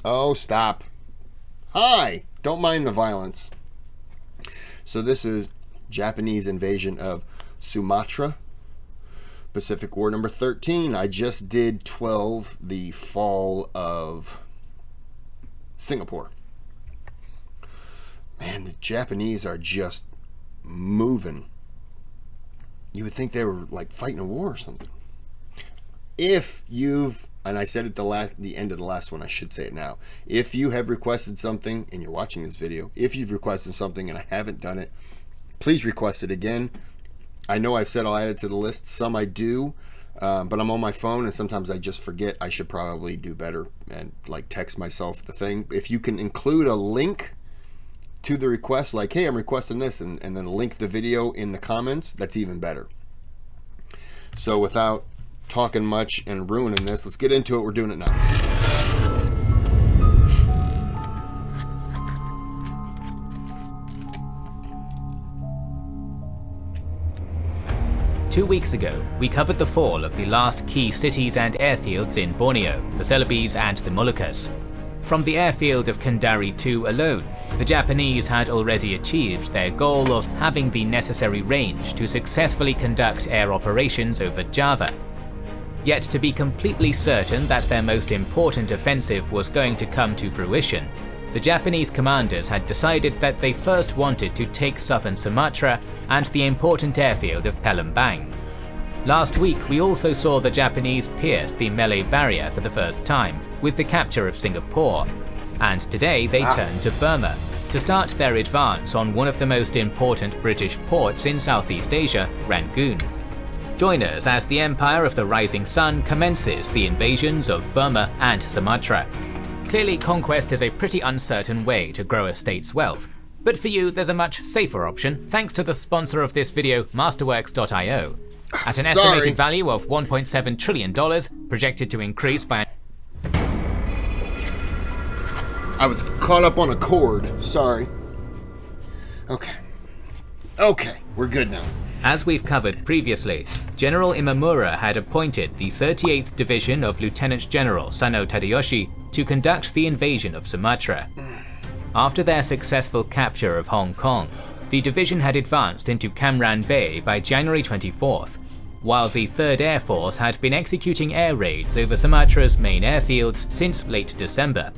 Oh, stop. Hi! Don't mind the violence. So this is Japanese invasion of Sumatra. Pacific War number 13. I just did 12, the fall of Singapore. Man, the Japanese are just moving. You would think they were like fighting a war or something. If you've, and I said at the end of the last one, I should say it now. If you have requested something and you're watching this video, if you've requested something and I haven't done it, please request it again. I know I've said I'll add it to the list. Some I do, but I'm on my phone and sometimes I just forget. I should probably do better and like text myself the thing. If you can include a link to the request, like, hey, I'm requesting this, and then link the video in the comments, that's even better. So without talking much and ruining this, let's get into it. We're doing it now. 2 weeks ago, we covered the fall of the last key cities and airfields in Borneo, the Celebes and the Moluccas. From the airfield of Kendari 2 alone, the Japanese had already achieved their goal of having the necessary range to successfully conduct air operations over Java. Yet to be completely certain that their most important offensive was going to come to fruition, the Japanese commanders had decided that they first wanted to take southern Sumatra and the important airfield of Palembang. Last week we also saw the Japanese pierce the Malay barrier for the first time, with the capture of Singapore, and today they turn to Burma to start their advance on one of the most important British ports in Southeast Asia, Rangoon. Join us as the Empire of the Rising Sun commences the invasions of Burma and Sumatra. Clearly, conquest is a pretty uncertain way to grow a state's wealth, but for you there's a much safer option thanks to the sponsor of this video, Masterworks.io. At an estimated value of $1.7 trillion, projected to increase by... I was caught up on a cord. Sorry. Okay, we're good now. As we've covered previously, General Imamura had appointed the 38th Division of Lieutenant General Sano Tadayoshi to conduct the invasion of Sumatra. After their successful capture of Hong Kong, the division had advanced into Cam Ranh Bay by January 24th, while the 3rd Air Force had been executing air raids over Sumatra's main airfields since late December.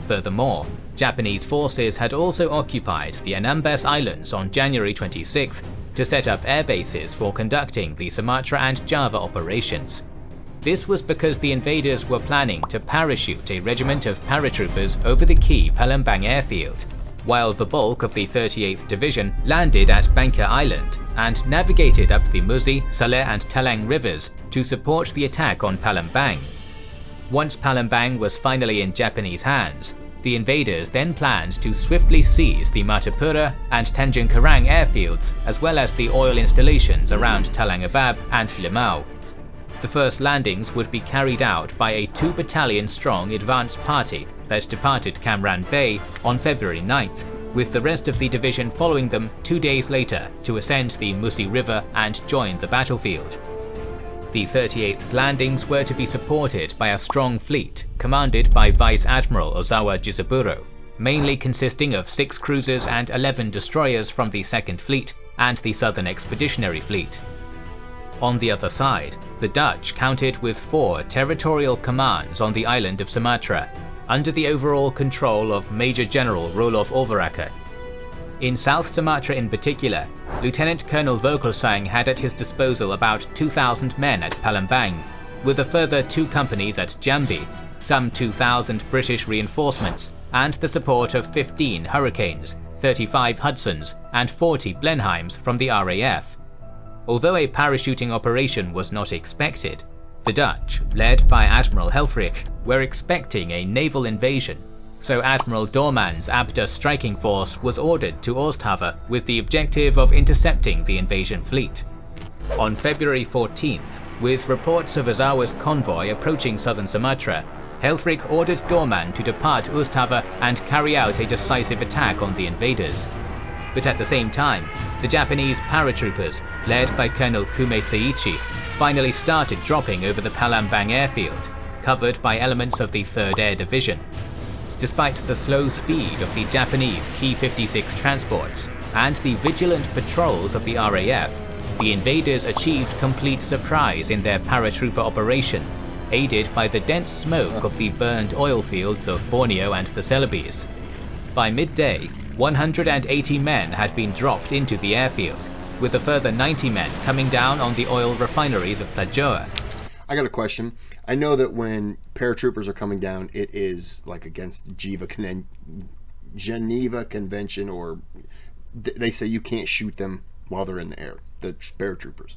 Furthermore, Japanese forces had also occupied the Anambas Islands on January 26th to set up air bases for conducting the Sumatra and Java operations. This was because the invaders were planning to parachute a regiment of paratroopers over the key Palembang airfield, while the bulk of the 38th Division landed at Bangka Island and navigated up the Musi, Saleh and Talang rivers to support the attack on Palembang. Once Palembang was finally in Japanese hands, the invaders then planned to swiftly seize the Martapura and Tanjung Karang airfields, as well as the oil installations around Talang Abab and Limau. The first landings would be carried out by a 2-battalion strong advance party that departed Cam Ranh Bay on February 9th, with the rest of the division following them 2 days later to ascend the Musi River and join the battlefield. The 38th's landings were to be supported by a strong fleet commanded by Vice Admiral Ozawa Jizaburo, mainly consisting of 6 cruisers and 11 destroyers from the 2nd Fleet and the Southern Expeditionary Fleet. On the other side, the Dutch counted with 4 territorial commands on the island of Sumatra, under the overall control of Major General Roelof Overacker. In South Sumatra in particular, Lieutenant Colonel Vogelsang had at his disposal about 2,000 men at Palembang, with a further 2 companies at Jambi, some 2,000 British reinforcements, and the support of 15 Hurricanes, 35 Hudsons, and 40 Blenheims from the RAF. Although a parachuting operation was not expected, the Dutch, led by Admiral Helfrich, were expecting a naval invasion, so Admiral Doorman's Abda striking force was ordered to Oosthaven with the objective of intercepting the invasion fleet. On February 14th, with reports of Ozawa's convoy approaching southern Sumatra, Helfrich ordered Doorman to depart Oosthaven and carry out a decisive attack on the invaders. But at the same time, the Japanese paratroopers, led by Colonel Kume Seiichi, finally started dropping over the Palembang airfield, covered by elements of the 3rd Air Division. Despite the slow speed of the Japanese Ki-56 transports and the vigilant patrols of the RAF, the invaders achieved complete surprise in their paratrooper operation, aided by the dense smoke of the burned oil fields of Borneo and the Celebes. By midday, 180 men had been dropped into the airfield, with a further 90 men coming down on the oil refineries of Plajoa. I got a question. I know that when paratroopers are coming down, it is like against Geneva Convention, or they say you can't shoot them while they're in the air, the paratroopers.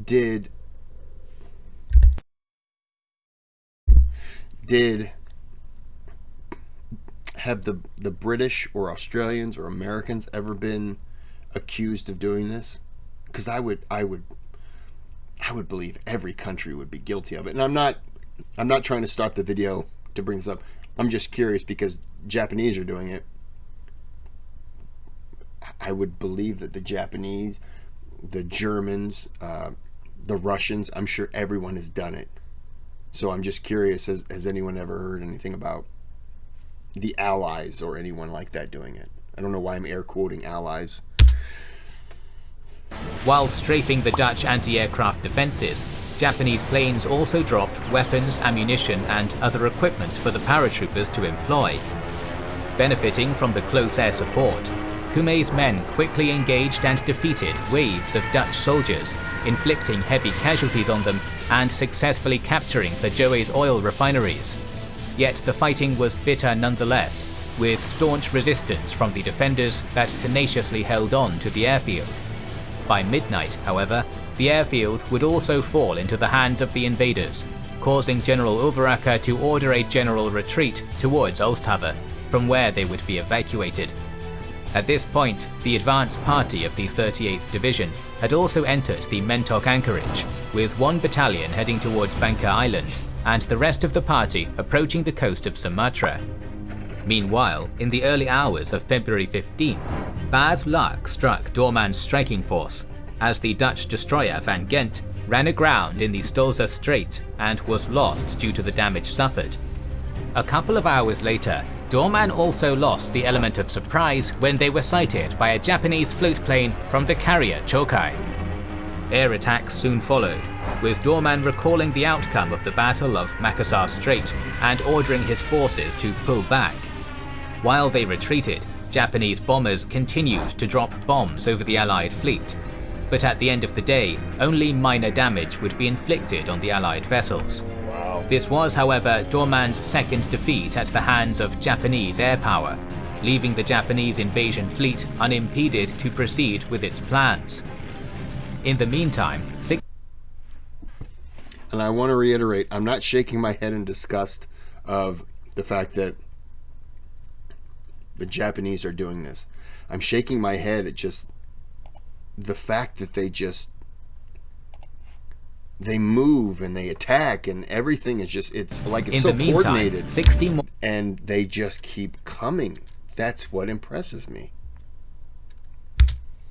Did have the British or Australians or Americans ever been accused of doing this? Because I would believe every country would be guilty of it. And I'm not trying to stop the video to bring this up. I'm just curious because Japanese are doing it. I would believe that the Japanese, the Germans, the Russians, I'm sure everyone has done it. So I'm just curious, has anyone ever heard anything about the Allies or anyone like that doing it? I don't know why I'm air quoting Allies. While strafing the Dutch anti-aircraft defences, Japanese planes also dropped weapons, ammunition and other equipment for the paratroopers to employ. Benefiting from the close air support, Kume's men quickly engaged and defeated waves of Dutch soldiers, inflicting heavy casualties on them and successfully capturing Plajoa's oil refineries. Yet the fighting was bitter nonetheless, with staunch resistance from the defenders that tenaciously held on to the airfield. By midnight, however, the airfield would also fall into the hands of the invaders, causing General Overacker to order a general retreat towards Oosthaven, from where they would be evacuated. At this point, the advance party of the 38th Division had also entered the Mentok anchorage, with one battalion heading towards Bangka Island, and the rest of the party approaching the coast of Sumatra. Meanwhile, in the early hours of February 15th, bad luck struck Doorman's striking force, as the Dutch destroyer Van Gent ran aground in the Stolza Strait and was lost due to the damage suffered. A couple of hours later, Doorman also lost the element of surprise when they were sighted by a Japanese float plane from the carrier Chokai. Air attacks soon followed, with Doorman recalling the outcome of the Battle of Makassar Strait and ordering his forces to pull back. While they retreated, Japanese bombers continued to drop bombs over the Allied fleet, but at the end of the day, only minor damage would be inflicted on the Allied vessels. Wow. This was, however, Doorman's second defeat at the hands of Japanese air power, leaving the Japanese invasion fleet unimpeded to proceed with its plans. In the meantime, and I want to reiterate, I'm not shaking my head in disgust of the fact that the Japanese are doing this. I'm shaking my head at just the fact that they move and they attack and everything is just, it's like it's so coordinated. 60 more and they just keep coming. That's what impresses me.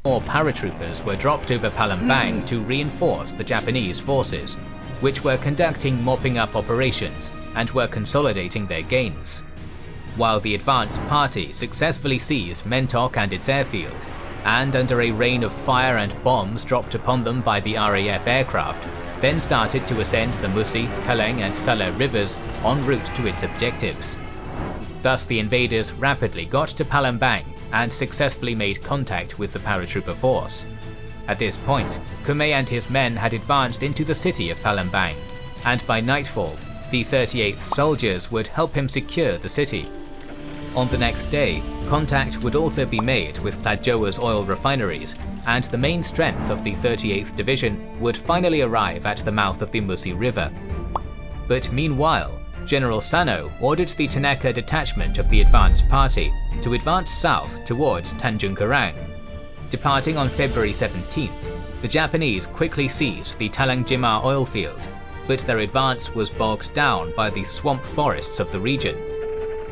More paratroopers were dropped over Palembang to reinforce the Japanese forces, which were conducting mopping up operations and were consolidating their gains. While the advance party successfully seized Mentok and its airfield, and under a rain of fire and bombs dropped upon them by the RAF aircraft, then started to ascend the Musi, Teleng and Saleh rivers en route to its objectives. Thus the invaders rapidly got to Palembang and successfully made contact with the paratrooper force. At this point, Kume and his men had advanced into the city of Palembang, and by nightfall, the 38th soldiers would help him secure the city. On the next day, contact would also be made with Plajoa's oil refineries, and the main strength of the 38th Division would finally arrive at the mouth of the Musi River. But meanwhile, General Sano ordered the Tanaka detachment of the advance party to advance south towards Tanjung Karang. Departing on February 17th, the Japanese quickly seized the Talangjima oil field, but their advance was bogged down by the swamp forests of the region.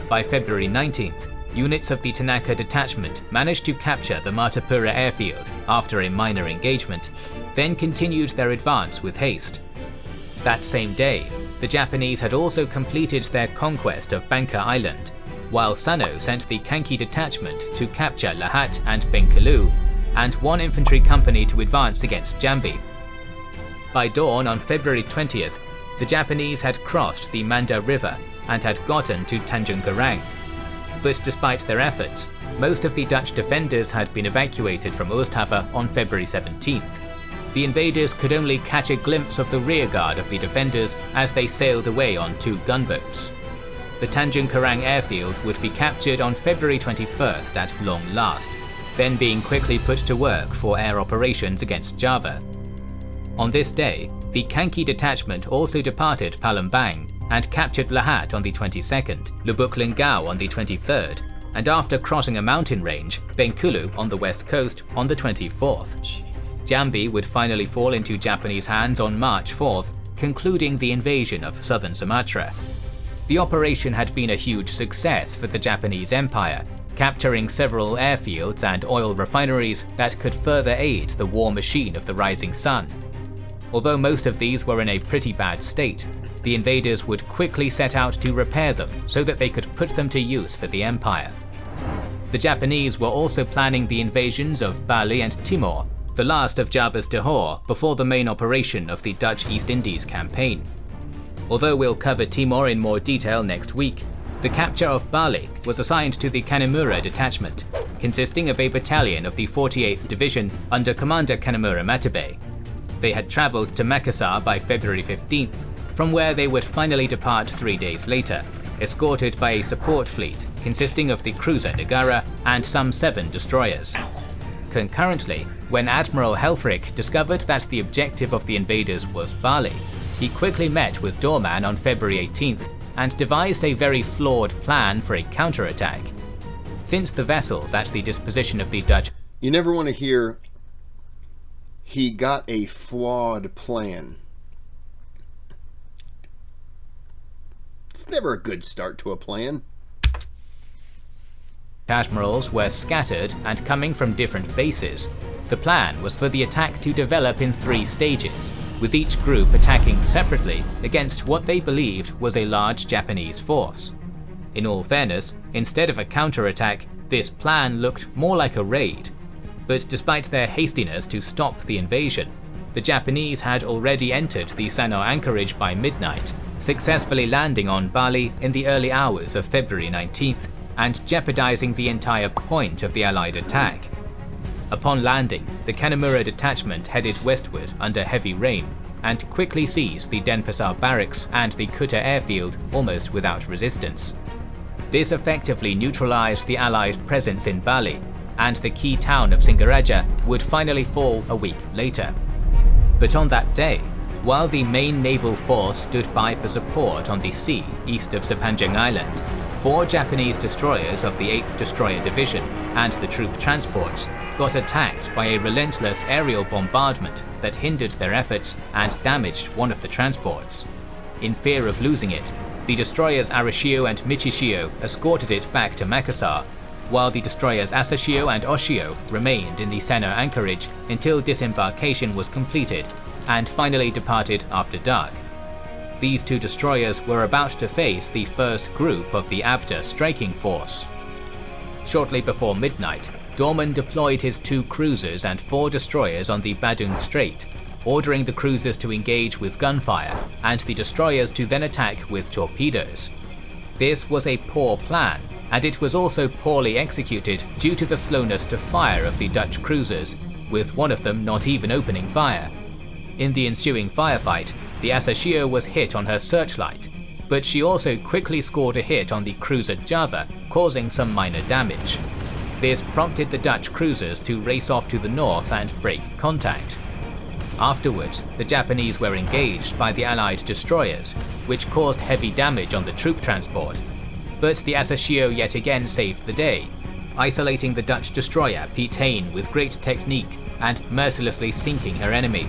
By February 19th, units of the Tanaka detachment managed to capture the Martapura airfield after a minor engagement, then continued their advance with haste. That same day, The Japanese had also completed their conquest of Banka Island, while Sano sent the Kanki detachment to capture Lahat and Bengkulu, and one infantry company to advance against Jambi. By dawn on February 20th, the Japanese had crossed the Manda River and had gotten to Tanjung Karang. But despite their efforts, most of the Dutch defenders had been evacuated from Oosthaven on February 17th. The invaders could only catch a glimpse of the rearguard of the defenders as they sailed away on 2 gunboats. The Tanjung Karang airfield would be captured on February 21st at long last, then being quickly put to work for air operations against Java. On this day, the Kanki detachment also departed Palembang and captured Lahat on the 22nd, Lubuk Linggau on the 23rd, and after crossing a mountain range, Bengkulu on the west coast on the 24th. Jambi would finally fall into Japanese hands on March 4th, concluding the invasion of southern Sumatra. The operation had been a huge success for the Japanese Empire, capturing several airfields and oil refineries that could further aid the war machine of the rising sun. Although most of these were in a pretty bad state, the invaders would quickly set out to repair them so that they could put them to use for the empire. The Japanese were also planning the invasions of Bali and Timor, the last of Java's Johor before the main operation of the Dutch East Indies campaign. Although we'll cover Timor in more detail next week, the capture of Bali was assigned to the Kanemaru detachment, consisting of a battalion of the 48th Division under Commander Kanemaru Matabe. They had travelled to Makassar by February 15th, from where they would finally depart 3 days later, escorted by a support fleet consisting of the cruiser Negara and some 7 destroyers. Concurrently, when Admiral Helfrich discovered that the objective of the invaders was Bali, he quickly met with Doorman on February 18th and devised a very flawed plan for a counterattack. Since the vessels at the disposition of the Dutch— You never want to hear, he got a flawed plan. It's never a good start to a plan. admirals were scattered and coming from different bases, the plan was for the attack to develop in 3 stages, with each group attacking separately against what they believed was a large Japanese force. In all fairness, instead of a counterattack, this plan looked more like a raid. But despite their hastiness to stop the invasion, the Japanese had already entered the Sanno anchorage by midnight, successfully landing on Bali in the early hours of February 19th and jeopardizing the entire point of the Allied attack. Upon landing, the Kanemaru detachment headed westward under heavy rain and quickly seized the Denpasar barracks and the Kuta airfield almost without resistance. This effectively neutralized the Allied presence in Bali, and the key town of Singaraja would finally fall a week later. But on that day, while the main naval force stood by for support on the sea east of Sepanjang Island, 4 Japanese destroyers of the 8th Destroyer Division and the troop transports got attacked by a relentless aerial bombardment that hindered their efforts and damaged one of the transports. In fear of losing it, the destroyers Arashio and Michishio escorted it back to Makassar, while the destroyers Asashio and Oshio remained in the Sanno anchorage until disembarkation was completed and finally departed after dark. These 2 destroyers were about to face the first group of the Abda striking force. Shortly before midnight, Dorman deployed his 2 cruisers and 4 destroyers on the Badung Strait, ordering the cruisers to engage with gunfire and the destroyers to then attack with torpedoes. This was a poor plan, and it was also poorly executed due to the slowness to fire of the Dutch cruisers, with one of them not even opening fire. In the ensuing firefight, the Asashio was hit on her searchlight, but she also quickly scored a hit on the cruiser Java, causing some minor damage. This prompted the Dutch cruisers to race off to the north and break contact. Afterwards, the Japanese were engaged by the Allied destroyers, which caused heavy damage on the troop transport. But the Asashio yet again saved the day, isolating the Dutch destroyer Pitane with great technique and mercilessly sinking her enemy.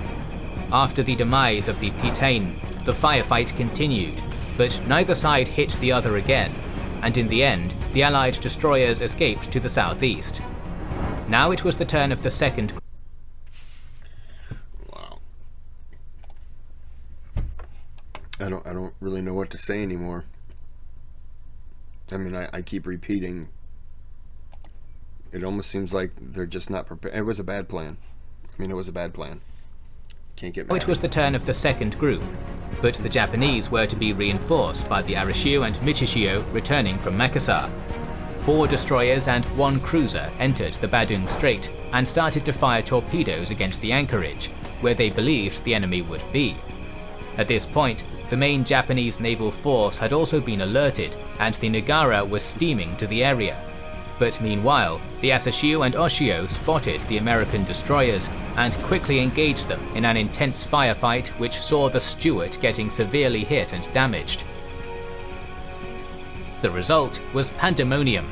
After the demise of the Pitane, the firefight continued, but neither side hit the other again, and in the end, the Allied destroyers escaped to the southeast. Now it was the turn of the second. I don't what to say anymore. I mean, I keep repeating. It almost seems like they're just not prepared. It was a bad plan. I mean, it was a bad plan. Can't get mad. It was the turn of the second group, but the Japanese were to be reinforced by the Arashio and Michishio returning from Makassar. 4 destroyers and 1 cruiser entered the Badung Strait and started to fire torpedoes against the anchorage, where they believed the enemy would be. At this point, the main Japanese naval force had also been alerted, and the Nagara was steaming to the area. But meanwhile, the Asashio and Oshio spotted the American destroyers and quickly engaged them in an intense firefight which saw the Stuart getting severely hit and damaged. The result was pandemonium.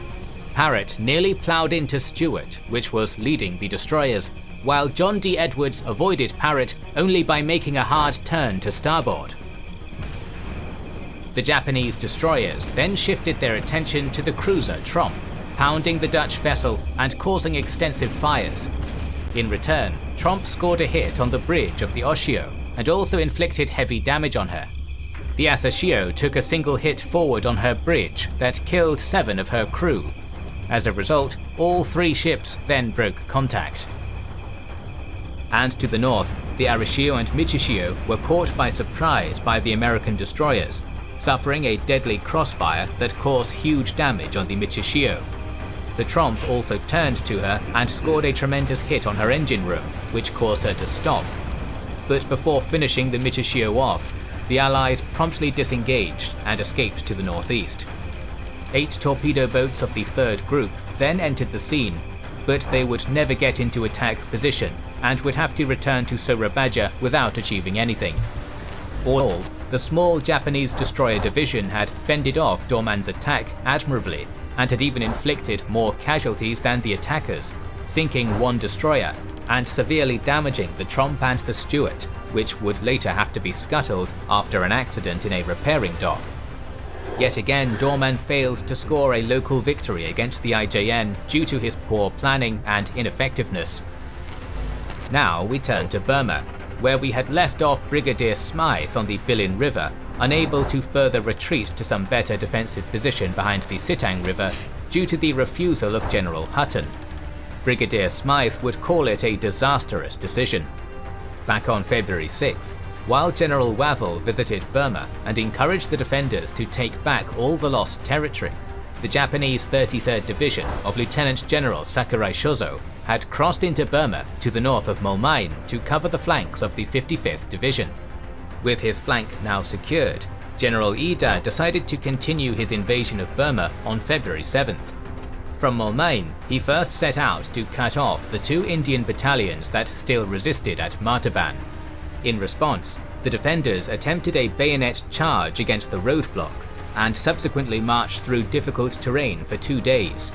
Parrott nearly ploughed into Stuart, which was leading the destroyers, while John D. Edwards avoided Parrott only by making a hard turn to starboard. The Japanese destroyers then shifted their attention to the cruiser Tromp, pounding the Dutch vessel and causing extensive fires. In return, Tromp scored a hit on the bridge of the Oshio and also inflicted heavy damage on her. The Asashio took a single hit forward on her bridge that killed 7 of her crew. As a result, all 3 ships then broke contact. And to the north, the Arashio and Michishio were caught by surprise by the American destroyers, suffering a deadly crossfire that caused huge damage on the Michishio. The Tromp also turned to her and scored a tremendous hit on her engine room, which caused her to stop. But before finishing the Michishio off, the Allies promptly disengaged and escaped to the northeast. 8 torpedo boats of the 3rd group then entered the scene, but they would never get into attack position and would have to return to Surabaya without achieving anything. All in all, the small Japanese destroyer division had fended off Doorman's attack admirably, and had even inflicted more casualties than the attackers, sinking 1 destroyer and severely damaging the Tromp and the Stuart, which would later have to be scuttled after an accident in a repairing dock. Yet again, Doorman failed to score a local victory against the IJN due to his poor planning and ineffectiveness. Now we turn to Burma, where we had left off Brigadier Smythe on the Bilin River, unable to further retreat to some better defensive position behind the Sitang River due to the refusal of General Hutton. Brigadier Smythe would call it a disastrous decision. Back on February 6th, while General Wavell visited Burma and encouraged the defenders to take back all the lost territory, the Japanese 33rd Division of Lieutenant General Sakurai Shozo had crossed into Burma to the north of Mulmain to cover the flanks of the 55th Division. With his flank now secured, General Ida decided to continue his invasion of Burma on February 7th. From Mulmain, he first set out to cut off the 2 Indian battalions that still resisted at Martaban. In response, the defenders attempted a bayonet charge against the roadblock, and subsequently marched through difficult terrain for 2 days.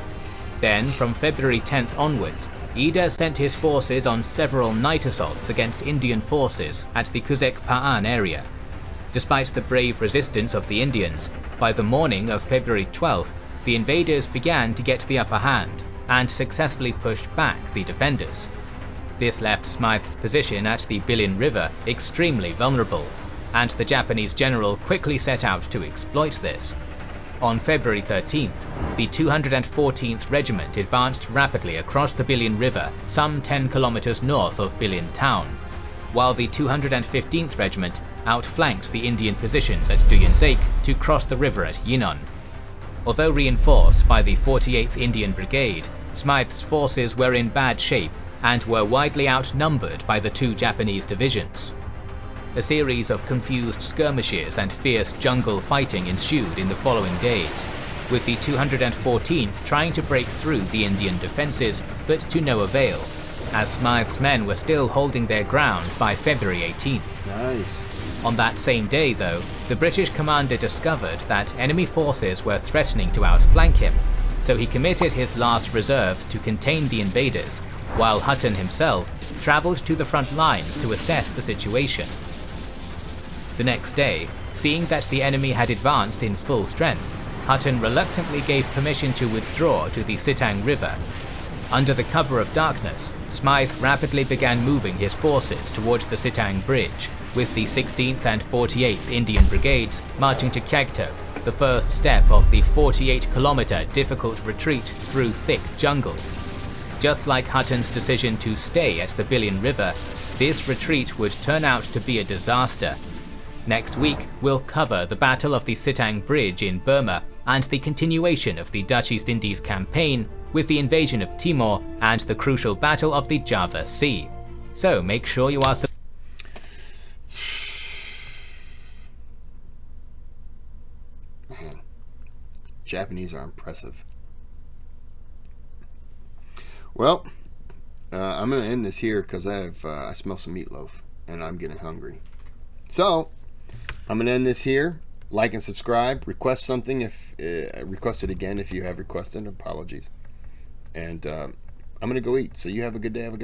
Then, from February 10th onwards, Ida sent his forces on several night assaults against Indian forces at the Kuzek Pa'an area. Despite the brave resistance of the Indians, by the morning of February 12th, the invaders began to get the upper hand and successfully pushed back the defenders. This left Smythe's position at the Bilin River extremely vulnerable, and the Japanese general quickly set out to exploit this. On February 13th, the 214th Regiment advanced rapidly across the Bilin River some 10 kilometers north of Bilin town, while the 215th Regiment outflanked the Indian positions at Duyanzake to cross the river at Yinon. Although reinforced by the 48th Indian Brigade, Smythe's forces were in bad shape and were widely outnumbered by the 2 Japanese divisions. A series of confused skirmishes and fierce jungle fighting ensued in the following days, with the 214th trying to break through the Indian defences, but to no avail, as Smythe's men were still holding their ground by February 18th. Nice. On that same day, though, the British commander discovered that enemy forces were threatening to outflank him, so he committed his last reserves to contain the invaders, while Hutton himself travelled to the front lines to assess the situation. The next day, seeing that the enemy had advanced in full strength, Hutton reluctantly gave permission to withdraw to the Sitang River. Under the cover of darkness, Smythe rapidly began moving his forces towards the Sitang Bridge, with the 16th and 48th Indian Brigades marching to Kyagto, the first step of the 48-kilometer difficult retreat through thick jungle. Just like Hutton's decision to stay at the Billion River, this retreat would turn out to be a disaster. Next week, we'll cover the Battle of the Sitang Bridge in Burma and the continuation of the Dutch East Indies campaign with the invasion of Timor and the crucial Battle of the Java Sea. So make sure you are Man, Japanese are impressive. Well, I'm going to end this here because I smell some meatloaf and I'm getting hungry. So, I'm going to end this here. Like and subscribe. Request something if request it again if you have requested. Apologies. And I'm going to go eat. So you have a good day. Have a good night.